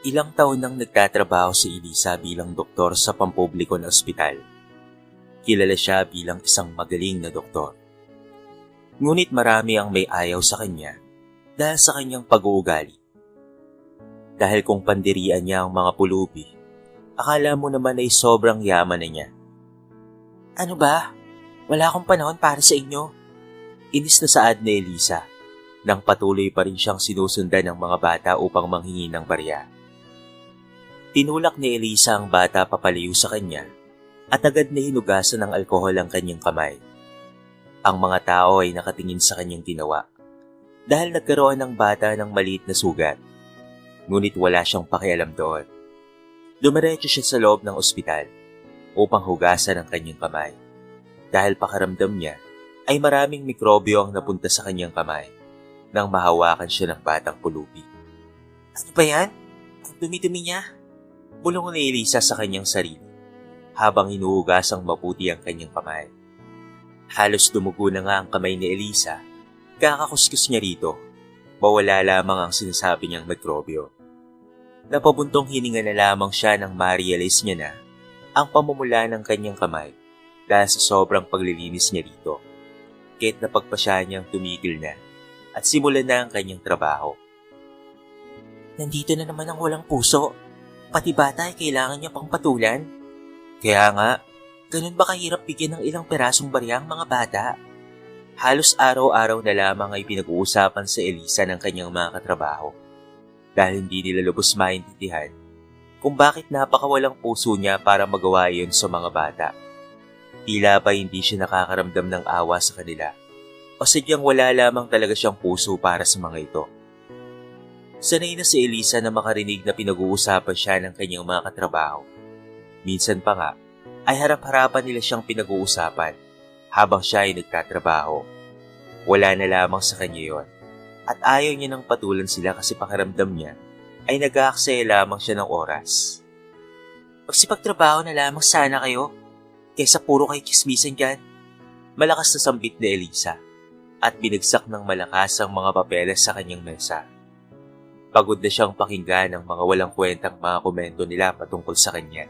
Ilang taon nang nagtatrabaho si Elisa bilang doktor sa pampubliko na ospital. Kilala siya bilang isang magaling na doktor. Ngunit marami ang may ayaw sa kanya dahil sa kanyang pag-uugali. Dahil kung pandirian niya ang mga pulubi, akala mo naman ay sobrang yaman na niya. Ano ba? Wala akong panahon para sa inyo. Inis na saad ni Elisa nang patuloy pa rin siyang sinusundan ng mga bata upang manghingi ng barya. Tinulak ni Elisa ang bata papalayo sa kanya at agad na hinugasan ng alkohol ang kanyang kamay. Ang mga tao ay nakatingin sa kanyang ginawa dahil nagkaroon ng bata ng maliit na sugat. Ngunit wala siyang pakialam doon. Dumiretso siya sa loob ng ospital upang hugasan ang kanyang kamay. Dahil pakaramdam niya ay maraming mikrobyo ang napunta sa kanyang kamay nang mahawakan siya ng batang pulubi. Ano ba yan? Ang dumi-dumi niya. Bulong ni Elisa sa kanyang sarili habang hinuhugasang mabuti ang kanyang kamay. Halos dumugo na nga ang kamay ni Elisa. Kakakuskus niya rito. Mawala lamang ang sinasabi niyang mikrobyo. Napabuntong hininga na lamang siya nang ma-realize niya na ang pamumula ng kanyang kamay dahil sa sobrang paglilinis niya rito. Kahit napagpasya niyang tumigil na at simulan na ang kanyang trabaho. Nandito na naman ang walang puso. Pati bata ay kailangan niya pang patulan. Kaya nga, ganun ba kahirap bigyan ng ilang perasong barya ang mga bata? Halos araw-araw na lamang ay pinag-uusapan sa Elisa ng kanyang mga katrabaho dahil hindi nila lubos maintindihan kung bakit napakawalang puso niya para magawa iyon sa mga bata. Tila ba hindi siya nakakaramdam ng awa sa kanila o sadyang wala lamang talaga siyang puso para sa mga ito. Sanay na si Elisa na makarinig na pinag-uusapan siya ng kanyang mga katrabaho. Minsan pa nga ay harap-harapan nila siyang pinag-uusapan habang siya ay nagtatrabaho. Wala na lamang sa kanya yon at ayaw niya nang patulan sila kasi pakiramdam niya ay nag-aaksaya lamang siya ng oras. Magsipagtrabaho na lamang sana kayo kaysa puro kayo chismisan dyan. Malakas na sambit ni Elisa at binagsak ng malakas ang mga papeles sa kanyang mesa. Pagod na siyang pakinggan ang mga walang kwentang mga komento nila patungkol sa kanya.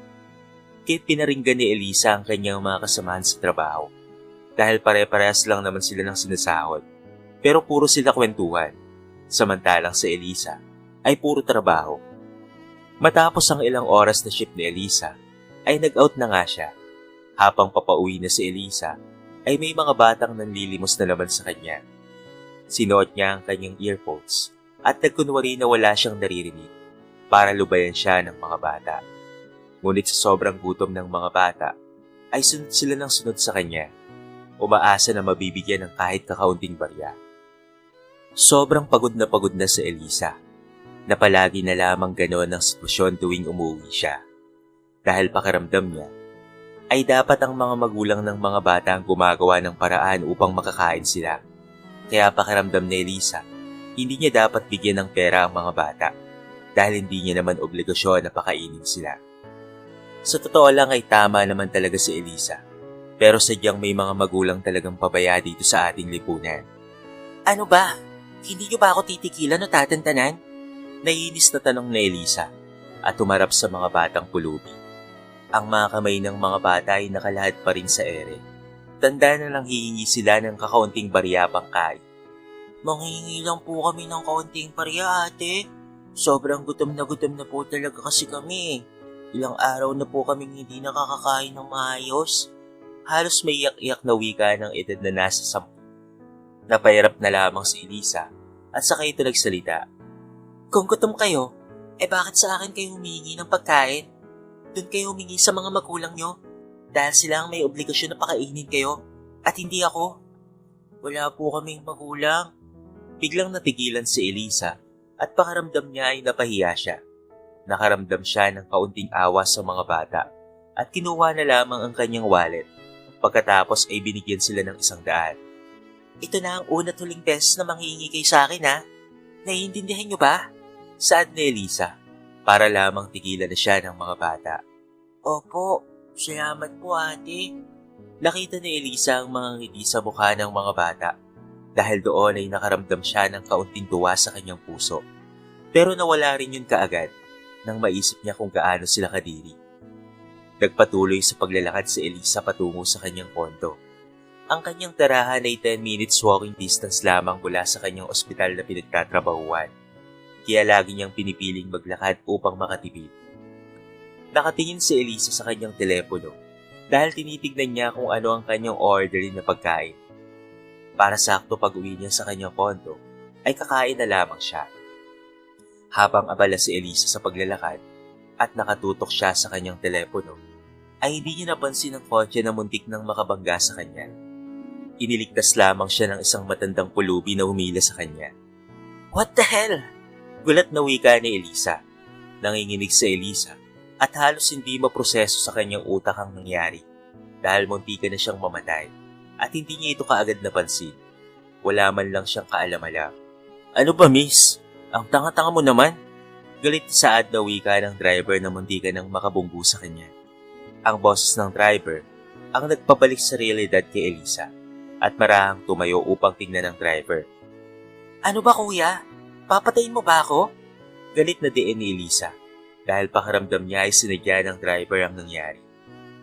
Kaya pinaringgan ni Elisa ang kanyang mga kasamahan sa trabaho dahil pare-parehas lang naman sila ng sinasahod pero puro sila kwentuhan samantalang si Elisa ay puro trabaho. Matapos ang ilang oras na shift ni Elisa ay nag-out na nga siya. Habang papauwi na si Elisa ay may mga batang nanlilimos na naman sa kanya. Sinuot niya ang kanyang earphones at nagkunwari na wala siyang naririnig para lubayan siya ng mga bata. Ngunit sa sobrang gutom ng mga bata, ay sunod sila ng sunod sa kanya, umaasa na mabibigyan ng kahit kakaunting barya. Sobrang pagod na si Elisa, na palagi na lamang gano'n ang sitwasyon tuwing umuwi siya. Dahil pakiramdam niya, ay dapat ang mga magulang ng mga bata ang gumagawa ng paraan upang makakain sila. Kaya pakiramdam ni Elisa, hindi niya dapat bigyan ng pera ang mga bata dahil hindi niya naman obligasyon na pakainin sila. Sa totoo lang ay tama naman talaga si Elisa, pero sadyang may mga magulang talagang pabaya dito sa ating lipunan. Ano ba? Hindi niyo ba ako titikilan o tatantanan? Naiinis na tanong ni Elisa at tumarap sa mga batang pulubi. Ang mga kamay ng mga bata ay nakalahad pa rin sa ere. Tanda na lang hihingi sila ng kakaunting barya pang kain. Manghihingi lang po kami ng kaunting barya, ate. Sobrang gutom na po talaga kasi kami. Ilang araw na po kaming hindi nakakakain ng maayos. Halos may iyak-iyak na wika ng edad na nasa 10. Napahirap na lamang si Elisa at saka ito nagsalita. Kung gutom kayo, bakit sa akin kayo humihingi ng pagkain? Doon kayo humingi sa mga magulang nyo dahil sila ang may obligasyon na pakainin kayo at hindi ako. Wala po kaming magulang. Biglang natigilan si Elisa at pakaramdam niya ay napahiya siya. Nakaramdam siya ng kaunting awa sa mga bata at kinuha na lamang ang kanyang wallet. Pagkatapos ay binigyan sila ng 100. Ito na ang una tuling beses na manghihingi kayo sa akin, ha? Naiintindihan niyo ba? Saad ni Elisa para lamang tigilan na siya ng mga bata. Opo, salamat po ate. Nakita ni Elisa ang mga ngiti sa mukha ng mga bata dahil doon ay nakaramdam siya ng kaunting tuwa sa kanyang puso. Pero nawala rin yun kaagad nang maisip niya kung gaano sila kadiri. Nagpatuloy sa paglalakad si Elisa patungo sa kanyang kondo. Ang kanyang tirahan ay 10 minutes walking distance lamang mula sa kanyang ospital na pinagtatrabahuan. Kaya lagi niyang pinipiling maglakad upang makatipid. Nakatingin si Elisa sa kanyang telepono dahil tinitignan niya kung ano ang kanyang orderin na pagkain. Para sakto pag-uwi niya sa kanyang kondo, ay kakain na lamang siya. Habang abala si Elisa sa paglalakad at nakatutok siya sa kanyang telepono, ay hindi niya napansin ang kotse na muntik nang makabangga sa kanya. Iniligtas lamang siya ng isang matandang pulubi na humila sa kanya. "What the hell?" Gulat na wika ni Elisa. Nanginginig si Elisa at halos hindi maproseso sa kanyang utak ang nangyari dahil muntikan na siyang mamatay at hindi niya ito kaagad napansin. Wala man lang siyang kaalam-alam. "Ano ba, miss? Ang tanga-tanga mo naman." Galit saad na wika ng driver na muntikan nang makabunggo sa kanya. Ang boses ng driver ang nagpabalik sa realidad kay Elisa at marahang tumayo upang tingnan ng driver. "Ano ba kuya? Papatayin mo ba ako?" Galit na diin ni Elisa dahil pakiramdam niya ay sinadya ng driver ang nangyari.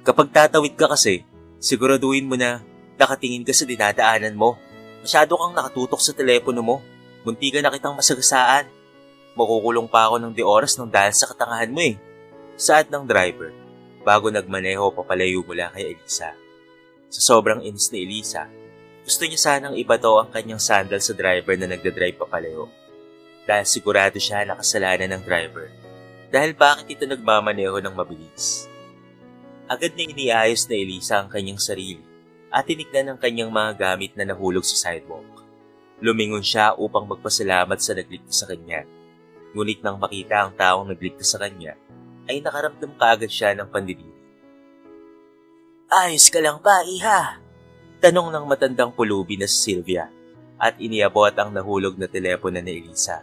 "Kapag tatawid ka kasi, siguraduhin mo na nakatingin ka sa dinadaanan mo. Masyado kang nakatutok sa telepono mo. Munti ka na kitang masagasaan. Makukulong pa ako ng 2 oras nang dahil sa katangahan mo eh." Saad ng driver bago nagmaneho papalayo mula kay Elisa. Sa sobrang inis ni Elisa, gusto niya sanang ibato ang kanyang sandal sa driver na nagdadrive papalayo. Dahil sigurado siya na kasalanan ng driver. Dahil bakit ito nagmamaneho ng mabilis. Agad na iniayos na Elisa ang kanyang sarili at tinignan ang kanyang mga gamit na nahulog sa sidewalk. Lumingon siya upang magpasalamat sa nagligtas sa kanya. Ngunit nang makita ang taong nagligtas sa kanya, ay nakaramdam kaagad siya ng pandidiri. "Ayos ka lang ba, iha?" Tanong ng matandang pulubi na si Sylvia at iniabot ang nahulog na telepono ni Elisa.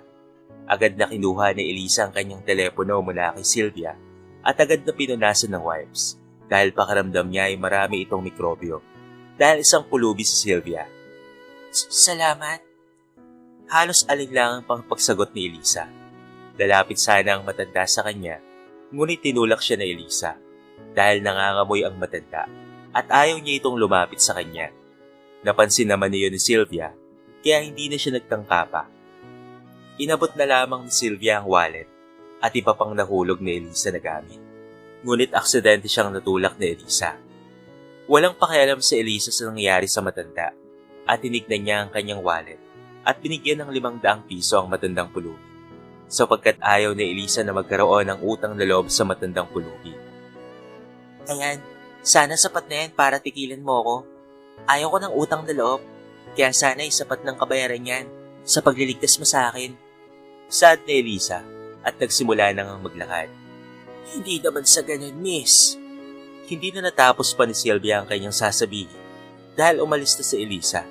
Agad na kinuha ni Elisa ang kanyang telepono mula kay Sylvia at agad na pinunasan ng wipes dahil pakiramdam niya ay marami itong mikrobyo. Dahil isang pulubi si Sylvia. "Salamat." Halos alinlangan pang pagsagot ni Elisa. Lalapit sana ang matanda sa kanya, ngunit tinulak siya ni Elisa dahil nangangamoy ang matanda at ayaw niya itong lumapit sa kanya. Napansin naman niyo ni Sylvia, kaya hindi na siya nagtangka pa. Inabot na lamang ni Sylvia ang wallet at iba pang nahulog ni Elisa na gamit. Ngunit aksidente siyang natulak ni Elisa. Walang pakialam si Elisa sa nangyari sa matanda at tinignan niya ang kanyang wallet at binigyan ng 500 piso ang matandang pulubi sapagkat ayaw ni Elisa na magkaroon ng utang na loob sa matandang pulubi. "Ayan, sana sapat na yan para tikilan mo ako. Ayaw ko ng utang na loob, kaya sana ay sapat ng kabayaran yan sa pagliligtas mo sa akin." Saad ni Elisa at nagsimula na ngang maglakad. "Hindi naman sa ganun, miss." Hindi na natapos pa ni Sylvia ang kanyang sasabihin dahil umalis na si Elisa,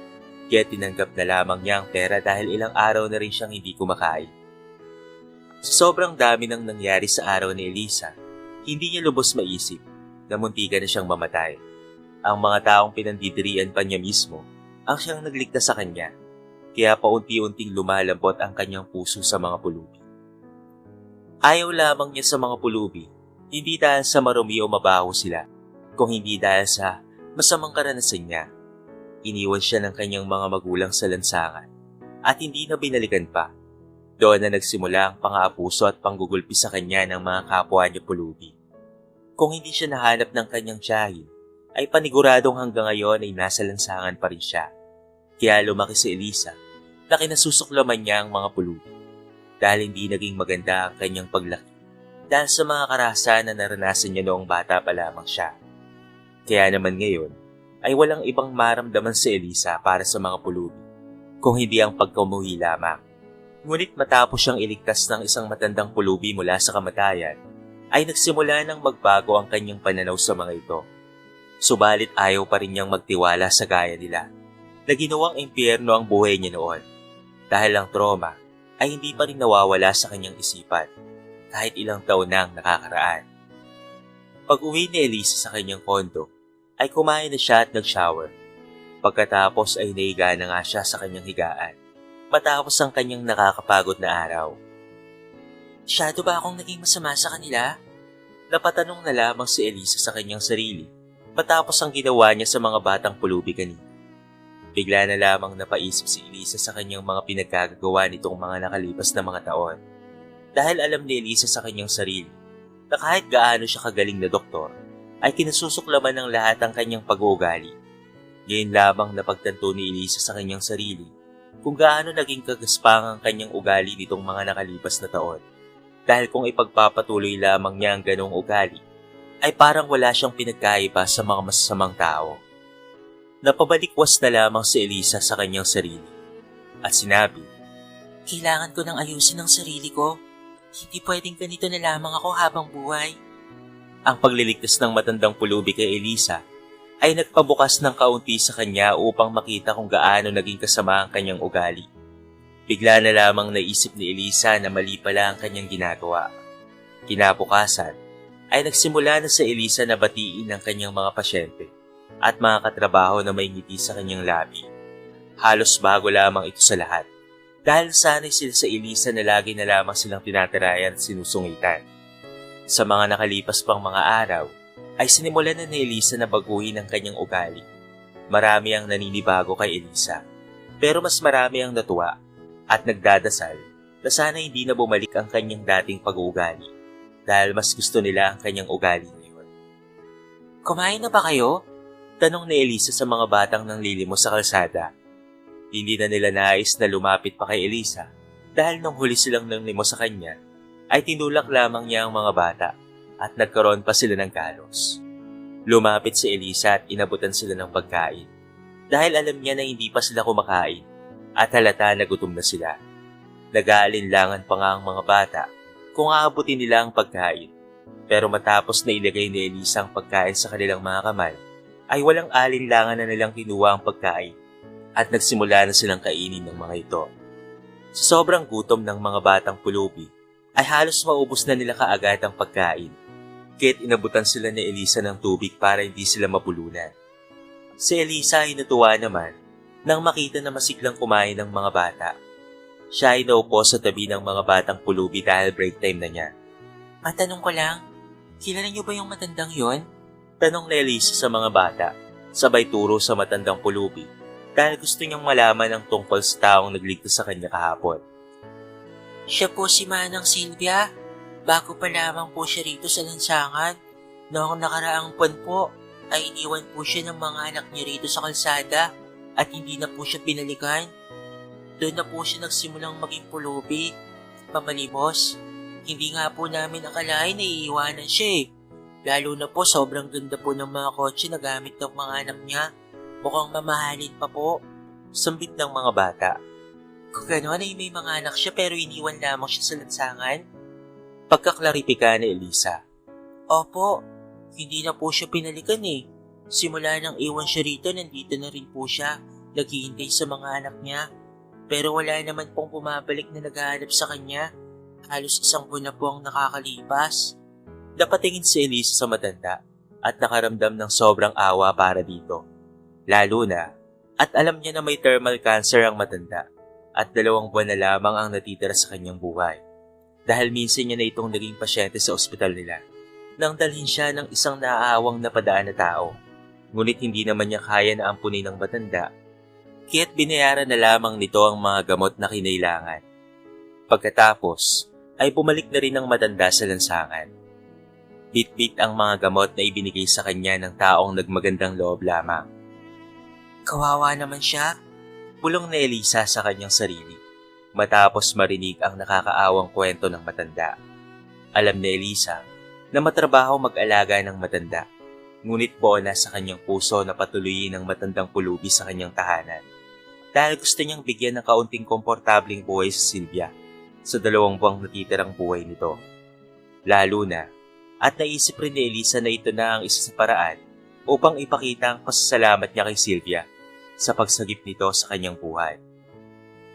kaya tinanggap na lamang niya ang pera dahil ilang araw na rin siyang hindi kumakain. Sa sobrang dami ng nangyari sa araw ni Elisa, hindi niya lubos maisip na muntikan na siyang mamatay. Ang mga taong pinandidirian pa niya mismo ang siyang nagligtas sa kanya, kaya paunti-unting lumalambot ang kanyang puso sa mga pulubi. Ayaw lamang niya sa mga pulubi, hindi dahil sa marumi o mabaho sila, kung hindi dahil sa masamang karanasan niya. Iniwan siya ng kanyang mga magulang sa lansangan at hindi na binalikan pa. Doon na nagsimula ang pang-aabuso at panggugulpi sa kanya ng mga kapwa niya pulubi. Kung hindi siya nahanap ng kanyang tiyahin, ay paniguradong hanggang ngayon ay nasa lansangan pa rin siya. Kaya lumaki si Elisa na kinasusuklaman niya ang mga pulubi dahil hindi naging maganda ang kanyang paglaki dahil sa mga karahasan na naranasan niya noong bata pa lamang siya. Kaya naman ngayon ay walang ibang maramdaman si Elisa para sa mga pulubi kung hindi ang pagkamuhi lamang. Ngunit matapos siyang iligtas ng isang matandang pulubi mula sa kamatayan, ay nagsimula nang magbago ang kanyang pananaw sa mga ito. Subalit ayaw pa rin niyang magtiwala sa gaya nila na ginawang impyerno ang buhay niya noon dahil ang trauma ay hindi pa rin nawawala sa kanyang isipan kahit ilang taon na ang nakakaraan. Pag-uwi ni Elisa sa kanyang kondo, ay kumain na siya at nag-shower. Pagkatapos ay naiga na nga siya sa kanyang higaan matapos ang kanyang nakakapagod na araw. Masyado ba akong naging masama sa kanila? Napatanong na lamang si Elisa sa kanyang sarili matapos ang ginawa niya sa mga batang pulubi kanina. Bigla na lamang napaisip si Elisa sa kanyang mga pinagkagagawa nitong mga nakalipas na mga taon. Dahil alam ni Elisa sa kanyang sarili na kahit gaano siya kagaling na doktor, ay kinasusuklaman ng lahat ang kanyang pag-uugali. Ngayon lamang napagtanto ni Elisa sa kanyang sarili kung gaano naging kagaspang ang kanyang ugali nitong mga nakalipas na taon. Dahil kung ipagpapatuloy lamang niya ang ganong ugali, ay parang wala siyang pinagkaiba sa mga masasamang tao. Napabalikwas na lamang si Elisa sa kanyang sarili at sinabi, "Kailangan ko nang ayusin ang sarili ko. Hindi pwedeng ganito na lamang ako habang buhay." Ang pagliligtas ng matandang pulubi kay Elisa ay nagpabukas ng kaunti sa kanya upang makita kung gaano naging kasama ang kanyang ugali. Bigla na lamang naisip ni Elisa na mali pala ang kanyang ginagawa. Kinabukasan ay nagsimula na si Elisa na batiin ang kanyang mga pasyente at mga katrabaho na may ngiti sa kanyang labi. Halos bago lamang ito sa lahat dahil sanay sila sa Elisa na lagi na lamang silang tinatirayan at sinusungitan. Sa mga nakalipas pang mga araw ay sinimulan na ni Elisa na baguhin ang kanyang ugali. Marami ang naninibago kay Elisa pero mas marami ang natuwa at nagdadasal na sana hindi na bumalik ang kanyang dating pag-uugali dahil mas gusto nila ang kanyang ugali ngayon. "Kumain na ba kayo?" Tanong ni Elisa sa mga batang nanlilimos sa kalsada. Hindi na nila nais na lumapit pa kay Elisa dahil nung huli silang nanlimos sa kanya ay tinulak lamang niya ang mga bata at nagkaroon pa sila ng kalos. Lumapit si Elisa at inabutan sila ng pagkain dahil alam niya na hindi pa sila kumakain at halata na gutom na sila. Nag-aalinlangan pa nga ang mga bata kung aabutin nila ang pagkain pero matapos na ilagay ni Elisa ang pagkain sa kanilang mga kamay ay walang alinlangan na nilang kinuha ang pagkain at nagsimula na silang kainin ng mga ito. Sa sobrang gutom ng mga batang pulubi ay halos maubos na nila kaagad ang pagkain kaya't inabutan sila ni Elisa ng tubig para hindi sila mabulunan. Si Elisa ay natuwa naman nang makita na masiglang kumain ng mga bata. Siya ay naupo sa tabi ng mga batang pulubi dahil break time na niya. "Matanong ko lang, kilala niyo ba yung matandang yon?" Tanong ni Elisa sa mga bata, sabay turo sa matandang pulubi dahil gusto niyang malaman ang tungkol sa taong nagligtas sa kanya kahapon. "Siya po si Manang Silvia. Bago pa lamang po siya rito sa lansangan. Noong nakaraang buwan po ay iniwan po siya ng mga anak niya rito sa kalsada at hindi na po siya pinalikan. Doon na po siya nagsimulang maging pulubi. Pamalimos, hindi nga po namin akalain na iiwanan siya eh. Lalo na po sobrang ganda po ng mga kotse na gamit ng mga anak niya. Mukhang mamahalin pa po." Sambit ng mga bata. "Kung gano'n ay may mga anak siya pero iniwan lamang siya sa lansangan?" Pagkaklaripika ni Elisa. "Opo, hindi na po siya pinalikan eh. Simula nang iwan siya rito, nandito na rin po siya, naghihintay sa mga anak niya. Pero wala naman pong bumabalik na naghahanap sa kanya. Halos 1 buwan na po ang nakakalipas." Napatingin si Elisa sa matanda at nakaramdam ng sobrang awa para dito. Lalo na at alam niya na may terminal cancer ang matanda at 2 buwan na lamang ang natitira sa kanyang buhay. Dahil minsan niya na itong naging pasyente sa ospital nila nang dalhin siya ng isang naaawang napadaan na tao. Ngunit hindi naman niya kaya na ampunin ng matanda, kaya't binayaran na lamang nito ang mga gamot na kinailangan. Pagkatapos, ay bumalik na rin ang matanda sa lansangan. Bit-bit ang mga gamot na ibinigay sa kanya ng taong nagmagandang loob lamang. "Kawawa naman siya," bulong ni Elisa sa kanyang sarili, matapos marinig ang nakakaawang kwento ng matanda. Alam ni Elisa na matrabaho mag-alaga ng matanda, ngunit buona sa kanyang puso na patuloyin ang matandang pulubi sa kanyang tahanan. Dahil gusto niyang bigyan ng kaunting komportabling buhay si Silvia sa 2 buwang natitirang buhay nito. Lalo na, at naisip rin ni Elisa na ito na ang isa sa paraan upang ipakita ang pasasalamat niya kay Silvia sa pagsagip nito sa kanyang buhay.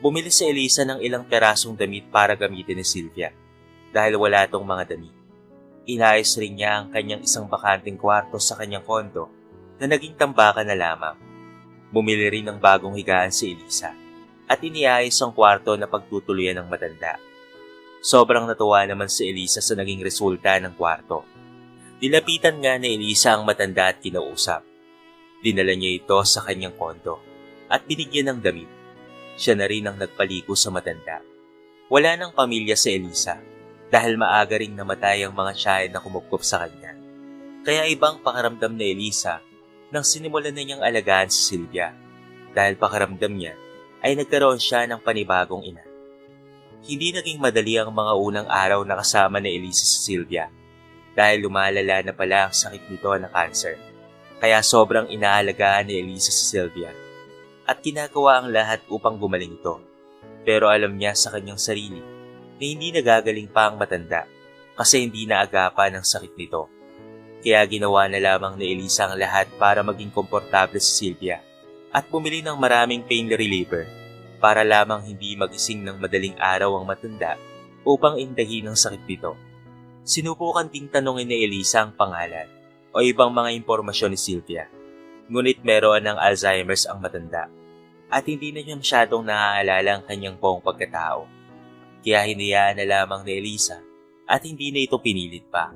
Bumili si Elisa ng ilang perasong damit para gamitin ni Silvia dahil wala tong mga damit. Inayos rin niya ang kanyang isang bakanting kwarto sa kanyang kondo na naging tambakan na lamang. Bumili rin ng bagong higaan si Elisa at iniayos ang kwarto na pagtutuluyan ng matanda. Sobrang natuwa naman si Elisa sa naging resulta ng kwarto. Nilapitan nga ni Elisa ang matanda at kinausap. Dinala niya ito sa kanyang kondo at binigyan ng damit. Siya na rin ang nagpaliko sa matanda. Wala nang pamilya si Elisa dahil maaga ring namatay ang mga tiyahin na kumupkop sa kanya. Kaya ibang pakaramdam ni Elisa nang sinimulan na niyang alagaan si Sylvia dahil pakaramdam niya ay nagkaroon siya ng panibagong ina. Hindi naging madali ang mga unang araw na kasama ni Elisa si Sylvia dahil lumalala na pala ang sakit nito na cancer. Kaya sobrang inaalagaan ni Elisa si Sylvia at ginagawa ang lahat upang gumaling ito. Pero alam niya sa kanyang sarili na hindi nagagaling pa ang matanda kasi hindi naagapan ang sakit nito. Kaya ginawa na lamang ni Elisa ang lahat para maging komportable si Sylvia at bumili ng maraming pain reliever para lamang hindi magising ng madaling araw ang matanda upang indahin ang sakit nito. Sinubukan ding tanungin ni Elisa ang pangalan o ibang mga impormasyon ni Sylvia. Ngunit meron ng Alzheimer's ang matanda at hindi na niya masyadong naaalala ang kanyang buong pagkatao. Kaya hinayaan na lamang ni Elisa at hindi na ito pinilit pa.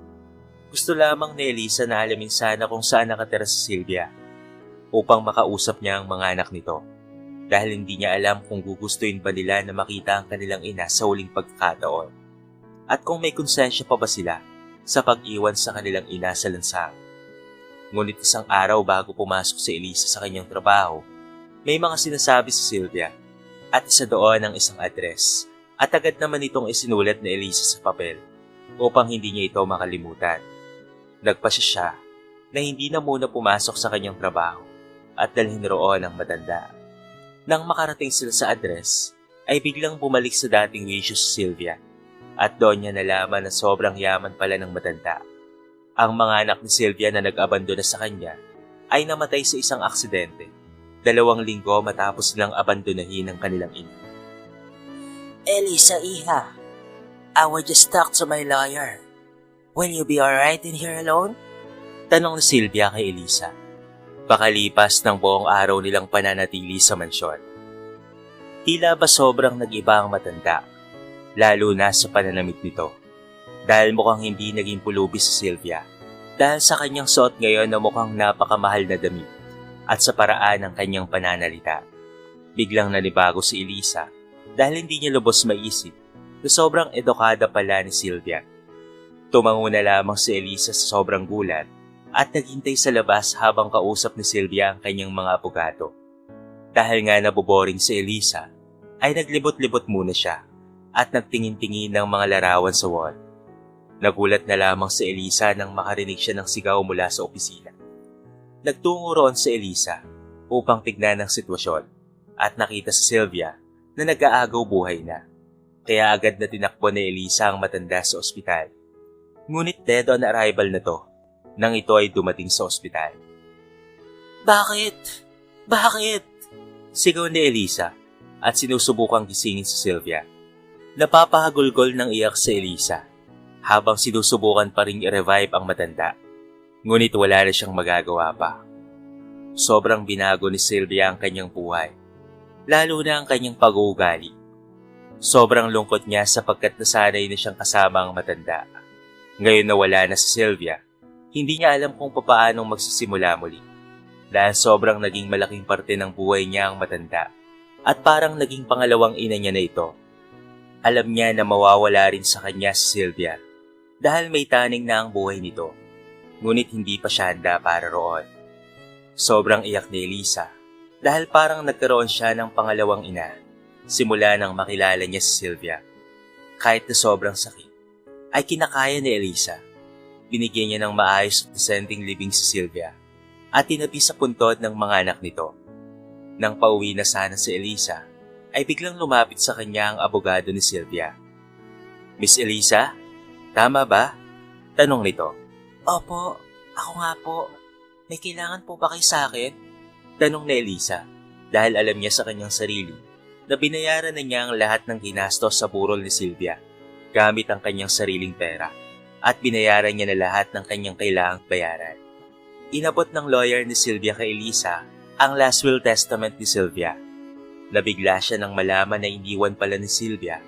Gusto lamang ni Elisa na alamin sana kung saan nakatira si Sylvia upang makausap niya ang mga anak nito. Dahil hindi niya alam kung gugustuhin ba nila na makita ang kanilang ina sa huling pagkakataon. At kung may konsensya pa ba sila sa pag-iwan sa kanilang ina sa lansang. Ngunit isang araw bago pumasok si Elisa sa kanyang trabaho, may mga sinasabi si Sylvia at isa doon ang isang address at agad naman itong isinulat ni Elisa sa papel upang hindi niya ito makalimutan. Nagpasya siya na hindi na muna pumasok sa kanyang trabaho at dalhin roon ang matanda. Nang makarating sila sa address, ay biglang bumalik sa dating wisyo si Sylvia at doon niya nalaman na sobrang yaman pala ng matanda. Ang mga anak ni Sylvia na nag-abandona sa kanya ay namatay sa isang aksidente 2 linggo matapos silang abandonahin ng kanilang ina. Elisa, iha. I will just talk to my lawyer. Will you be alright in here alone? Tanong ni Sylvia kay Elisa. Pakalipas ng buong araw nilang pananatili sa mansyon. Tila ba sobrang nag-iba ang matanda, lalo na sa pananamit nito. Dahil mukhang hindi naging pulubi si Sylvia, dahil sa kanyang suot ngayon na mukhang napakamahal na damit at sa paraan ng kanyang pananalita. Biglang nanibago si Elisa dahil hindi niya lubos maisip na sobrang edukada pala ni Sylvia. Tumango na lamang si Elisa sa sobrang gulat at naghintay sa labas habang kausap ni Sylvia ang kanyang mga abogado. Dahil nga naboboring si Elisa, ay naglibot-libot muna siya at nagtingin-tingin ng mga larawan sa wall. Nagulat na lamang si Elisa nang makarinig siya ng sigaw mula sa opisina. Nagtungo roon si Elisa upang tignan ang sitwasyon at nakita si Sylvia na nag-aagaw buhay na. Kaya agad na tinakbo ni Elisa ang matanda sa ospital. Ngunit dead on arrival na to nang ito ay dumating sa ospital. Bakit? Bakit? Sigaw ni Elisa at sinusubukang gisingin si Sylvia. Napapahagulgol ng iyak si Elisa habang sinusubukan pa ring i-revive ang matanda. Ngunit wala na siyang magagawa pa. Sobrang binago ni Sylvia ang kanyang buhay, lalo na ang kanyang pag-uugali. Sobrang lungkot niya sapagkat nasanay na siyang kasama ang matanda. Ngayon na wala na si Sylvia, hindi niya alam kung papaanong magsisimula muli. Dahil sobrang naging malaking parte ng buhay niya ang matanda at parang naging pangalawang ina niya na ito. Alam niya na mawawala rin sa kanya si Sylvia dahil may taning na ang buhay nito. Ngunit hindi pa siya handa para roon. Sobrang iyak ni Elisa dahil parang nagkaroon siya ng pangalawang ina simula nang makilala niya si Sylvia. Kahit na sobrang sakit, ay kinakaya ni Elisa. Binigyan niya ng maayos at decenteng living si Sylvia at tinabi sa puntod ng mga anak nito. Nang pauwi na sana si Elisa, ay biglang lumapit sa kanya ang abogado ni Sylvia. Miss Elisa, tama ba? Tanong nito. Opo, ako nga po. May kailangan po ba kayo sa akin? Tanong ni Elisa dahil alam niya sa kanyang sarili na binayaran na niya ang lahat ng ginastos sa burol ni Sylvia gamit ang kanyang sariling pera at binayaran niya na lahat ng kanyang kailangang bayaran. Inabot ng lawyer ni Sylvia kay Elisa ang last will testament ni Sylvia. Nabigla siya nang malaman na iniwan pala ni Sylvia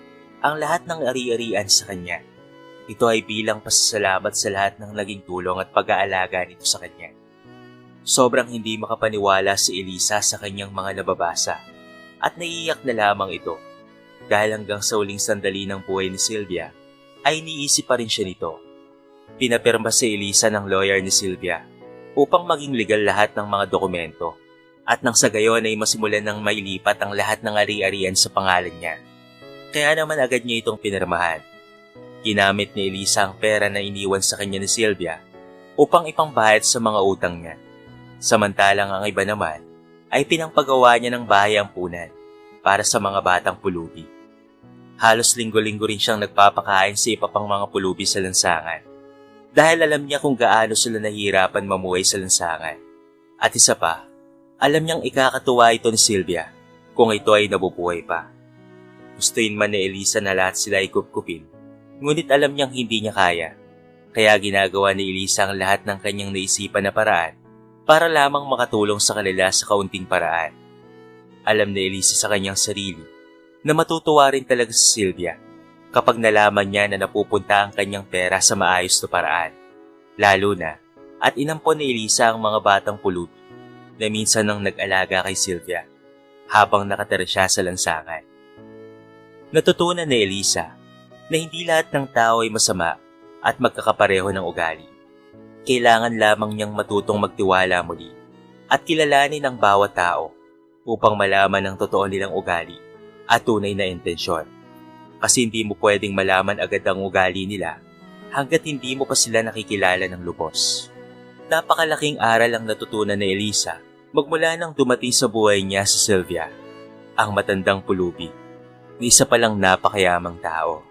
ang lahat ng ari-arian sa kanya. Ito ay bilang pasasalamat sa lahat ng naging tulong at pag-aalaga nito sa kanya. Sobrang hindi makapaniwala si Elisa sa kanyang mga nababasa at naiiyak na lamang ito dahil hanggang sa uling sandali ng buhay ni Sylvia ay iniisip pa rin siya nito. Pinapirma si Elisa ng lawyer ni Sylvia upang maging legal lahat ng mga dokumento at nang sa gayon ay masimulan ng mailipat ang lahat ng ari-arian sa pangalan niya. Kaya naman agad niya itong pinirmahan. Ginamit ni Elisa ang pera na iniwan sa kanya ni Sylvia upang ipangbayad sa mga utang niya. Samantalang ang iba naman ay pinangpagawa niya ng bahay ampunan para sa mga batang pulubi. Halos linggo-linggo rin siyang nagpapakain sa iba pang mga pulubi sa lansangan dahil alam niya kung gaano sila nahihirapan mamuhay sa lansangan. At isa pa, alam niyang ikakatuwa ito ni Sylvia kung ito ay nabubuhay pa. Gustuin man ni Elisa na lahat sila ay kupkupin, ngunit alam niyang hindi niya kaya. Kaya ginagawa ni Elisa ang lahat ng kanyang naisipan na paraan para lamang makatulong sa kanila sa kaunting paraan. Alam ni Elisa sa kanyang sarili na matutuwa rin talaga si Sylvia kapag nalaman niya na napupunta ang kanyang pera sa maayos na paraan. Lalo na at inampon ni Elisa ang mga batang pulubi na minsan nang nag-alaga kay Sylvia habang nakatira siya sa lansangan. Natutunan ni Elisa na hindi lahat ng tao ay masama at magkakapareho ng ugali. Kailangan lamang niyang matutong magtiwala muli at kilalanin ang bawat tao upang malaman ang totoo nilang ugali at tunay na intensyon. Kasi hindi mo pwedeng malaman agad ang ugali nila hanggat hindi mo pa sila nakikilala ng lubos. Napakalaking aral ang natutunan ni Elisa magmula nang dumating sa buhay niya si Sylvia, ang matandang pulubi, na isa palang napakayamang tao.